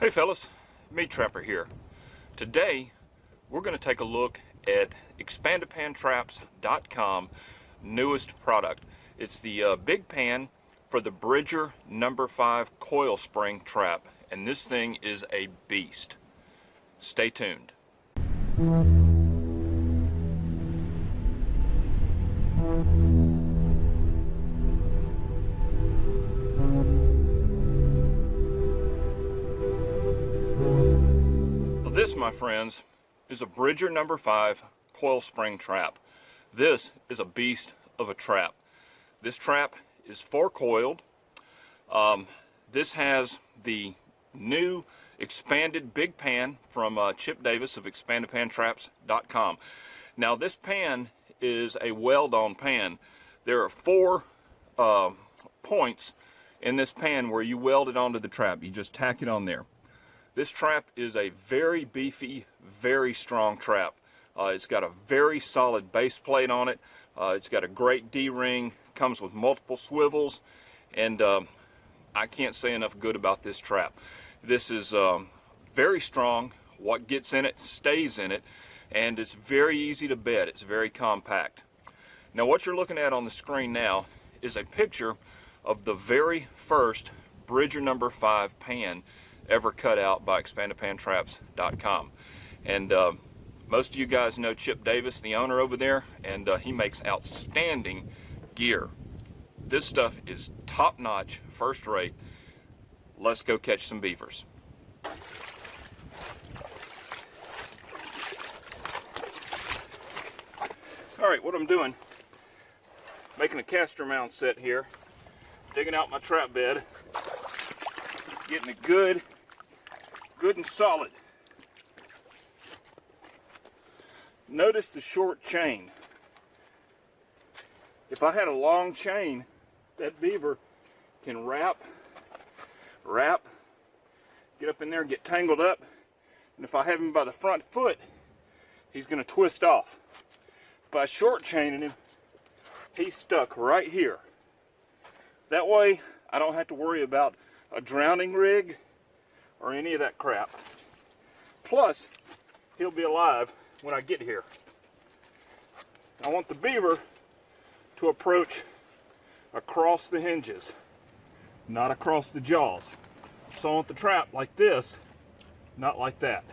Hey fellas, Meat Trapper here. Today we're going to take a look at ExpandedPanTraps.com newest product. It's the big pan for the Bridger number 5 coil spring trap, and this thing is a beast. Stay tuned. This, my friends, is a Bridger number 5 coil spring trap. This is a beast of a trap. This trap is 4-coiled. This has the new expanded big pan from Chip Davis of ExpandedPanTraps.com. Now this pan is a weld-on pan. There are 4 points in this pan where you weld it onto the trap. You just tack it on there. This trap is a very beefy, very strong trap. It's got a very solid base plate on it. It's got a great D-ring, comes with multiple swivels, and I can't say enough good about this trap. This is very strong. What gets in it stays in it, and it's very easy to bed. It's very compact. Now what you're looking at on the screen now is a picture of the very first Bridger number 5 pan ever cut out by ExpandedPanTraps.com. And most of you guys know Chip Davis, the owner over there, and he makes outstanding gear. This stuff is top-notch, first-rate. Let's go catch some beavers. Alright, what I'm doing, making a caster mount set here, digging out my trap bed, getting it good and solid. Notice the short chain. If I had a long chain, that beaver can wrap, get up in there and get tangled up. And if I have him by the front foot, he's going to twist off. By short chaining him, he's stuck right here. That way, I don't have to worry about a drowning rig or any of that crap. Plus, he'll be alive when I get here. I want the beaver to approach across the hinges, not across the jaws. So I want the trap like this, not like that.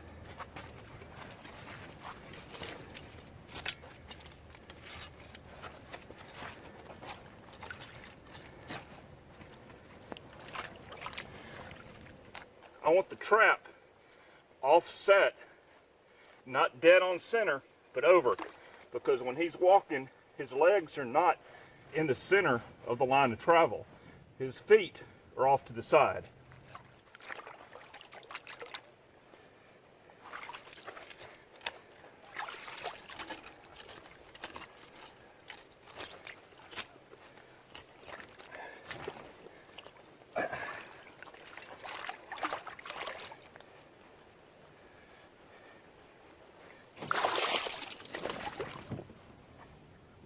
I want the trap offset, not dead on center, but over. Because when he's walking, his legs are not in the center of the line of travel. His feet are off to the side.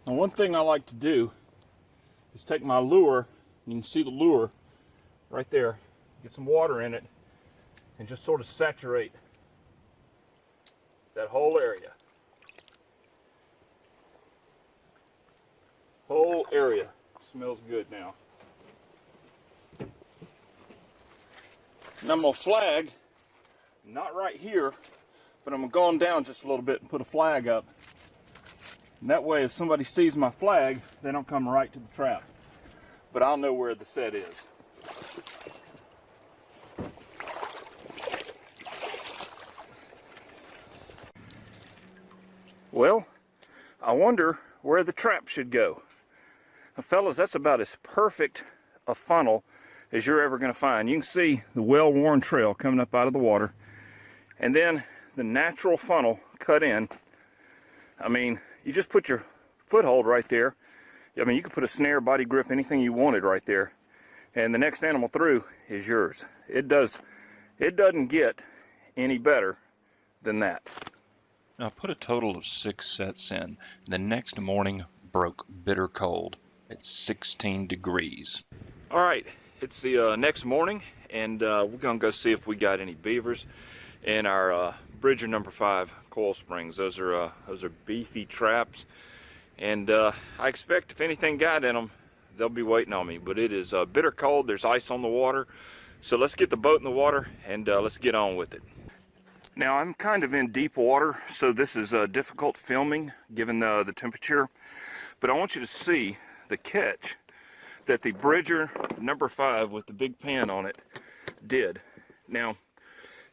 Now one thing I like to do is take my lure, you can see the lure right there, get some water in it, and just sort of saturate that whole area. Whole area smells good now. And I'm going to flag, not right here, but I'm going to go on down just a little bit and put a flag up. And that way, if somebody sees my flag, they don't come right to the trap. But I'll know where the set is. Well, I wonder where the trap should go. Now, fellas, that's about as perfect a funnel as you're ever going to find. You can see the well-worn trail coming up out of the water. And then the natural funnel cut in. I mean, you just put your foothold right there. I mean, you could put a snare, body grip, anything you wanted right there. And the next animal through is yours. It doesn't get any better than that. Now I put a total of 6 sets in. The next morning broke bitter cold at 16 degrees. All right, it's the next morning, and we're gonna go see if we got any beavers in our Bridger number 5 coil springs. Those are beefy traps, and I expect if anything got in them, they'll be waiting on me. But it is bitter cold. There's ice on the water, so let's get the boat in the water and let's get on with it. Now I'm kind of in deep water, so this is difficult filming given the temperature, but I want you to see the catch that the Bridger number 5 with the big pan on it did. Now,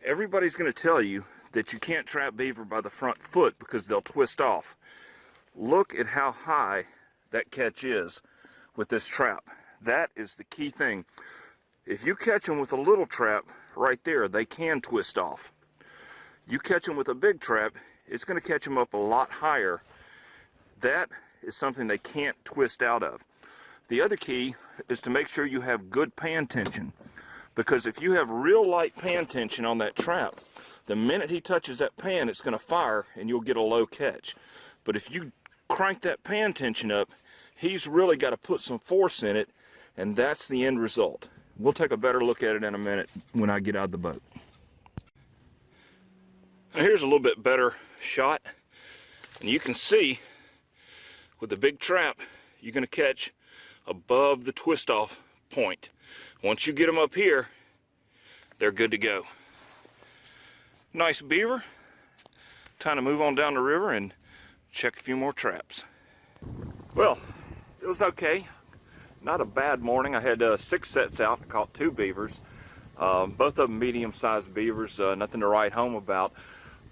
everybody's going to tell you that you can't trap beaver by the front foot because they'll twist off. Look at how high that catch is with this trap. That is the key thing. If you catch them with a little trap right there, they can twist off. You catch them with a big trap, it's going to catch them up a lot higher. That is something they can't twist out of. The other key is to make sure you have good pan tension, because if you have real light pan tension on that trap, the minute he touches that pan, it's going to fire and you'll get a low catch. But if you crank that pan tension up, he's really got to put some force in it, and that's the end result. We'll take a better look at it in a minute when I get out of the boat. Now here's a little bit better shot, and you can see with the big trap you're going to catch above the twist off point. Once you get them up here, they're good to go. Nice beaver. Time to move on down the river and check a few more traps. Well, it was okay. Not a bad morning. I had 6 sets out. I caught 2 beavers. Both of them medium-sized beavers. Nothing to write home about.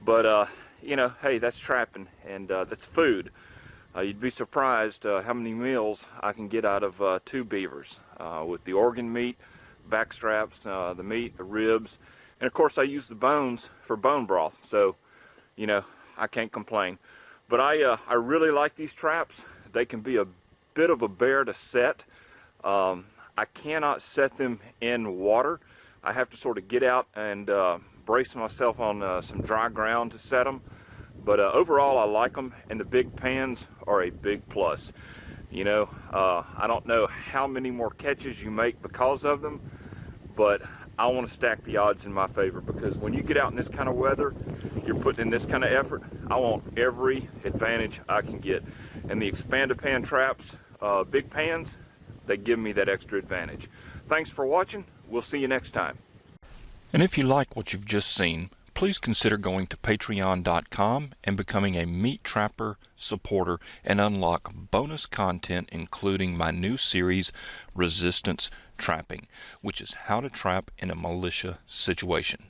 But, you know, hey, that's trapping, and that's food. You'd be surprised how many meals I can get out of 2 beavers with the organ meat, back straps, the meat, the ribs, and of course I use the bones for bone broth, so you know, I can't complain. But I really like these traps. They can be a bit of a bear to set. I cannot set them in water. I have to sort of get out and brace myself on some dry ground to set them. But overall, I like them, and the big pans are a big plus. You know, I don't know how many more catches you make because of them, but I want to stack the odds in my favor, because when you get out in this kind of weather, you're putting in this kind of effort, I want every advantage I can get. And the expanded pan traps, big pans, they give me that extra advantage. Thanks for watching. We'll see you next time. And if you like what you've just seen, please consider going to patreon.com and becoming a Meat Trapper supporter and unlock bonus content, including my new series, Resistance Trapping, which is how to trap in a militia situation.